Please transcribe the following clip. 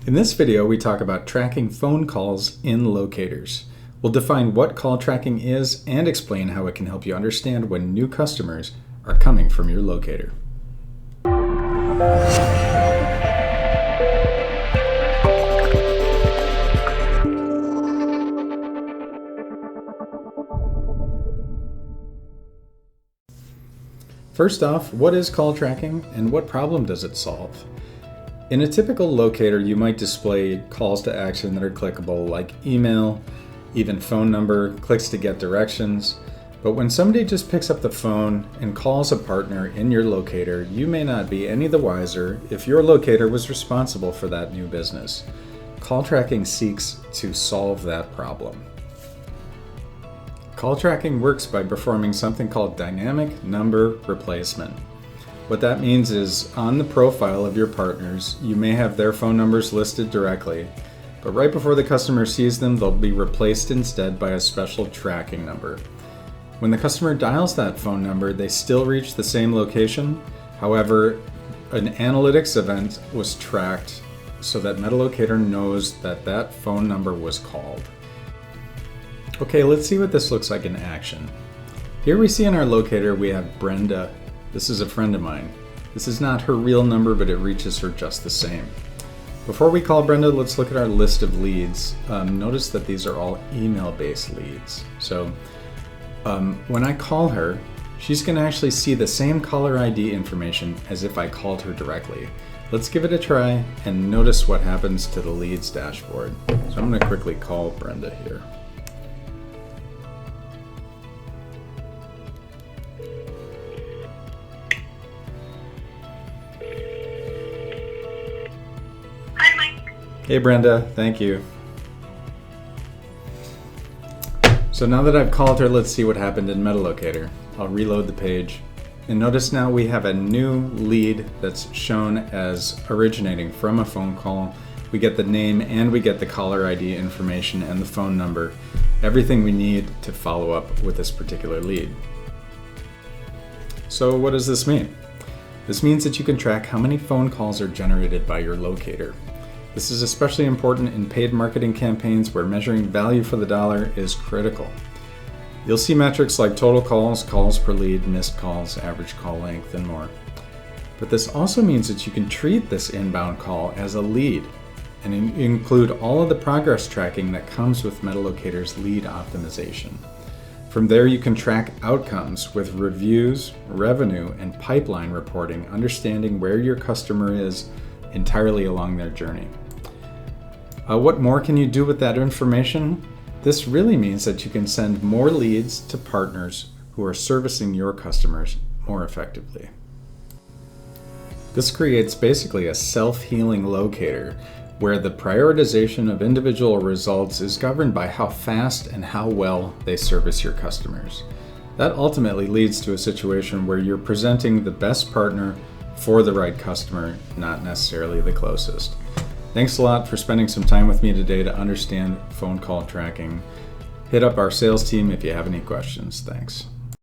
In this video, we talk about tracking phone calls in locators. We'll define what call tracking is and explain how it can help you understand when new customers are coming from your locator. First off, what is call tracking and what problem does it solve? In a typical locator, you might display calls to action that are clickable, like email, even phone number, clicks to get directions. But when somebody just picks up the phone and calls a partner in your locator, you may not be any the wiser if your locator was responsible for that new business. Call tracking seeks to solve that problem. Call tracking works by performing something called dynamic number replacement. What that means is on the profile of your partners, you may have their phone numbers listed directly, but right before the customer sees them, they'll be replaced instead by a special tracking number. When the customer dials that phone number, they still reach the same location. However, an analytics event was tracked so that MetaLocator knows that that phone number was called. Okay, let's see what this looks like in action. Here we see in our locator we have Brenda. This is a friend of mine. This is not her real number, but it reaches her just the same. Before we call Brenda, let's look at our list of leads. Notice that these are all email-based leads. So when I call her, she's going to actually see the same caller ID information as if I called her directly. Let's give it a try and notice what happens to the leads dashboard. So I'm going to quickly call Brenda here. Hey Brenda, thank you. So now that I've called her, let's see what happened in MetaLocator. I'll reload the page. And notice now we have a new lead that's shown as originating from a phone call. We get the name and we get the caller ID information and the phone number. Everything we need to follow up with this particular lead. So what does this mean? This means that you can track how many phone calls are generated by your locator. This is especially important in paid marketing campaigns where measuring value for the dollar is critical. You'll see metrics like total calls, calls per lead, missed calls, average call length, and more. But this also means that you can treat this inbound call as a lead and include all of the progress tracking that comes with MetaLocator's lead optimization. From there, you can track outcomes with reviews, revenue, and pipeline reporting, understanding where your customer is entirely along their journey. What more can you do with that information? This really means that you can send more leads to partners who are servicing your customers more effectively. This creates basically a self-healing locator where the prioritization of individual results is governed by how fast and how well they service your customers. That ultimately leads to a situation where you're presenting the best partner for the right customer, not necessarily the closest. Thanks a lot for spending some time with me today to understand phone call tracking. Hit up our sales team if you have any questions. Thanks.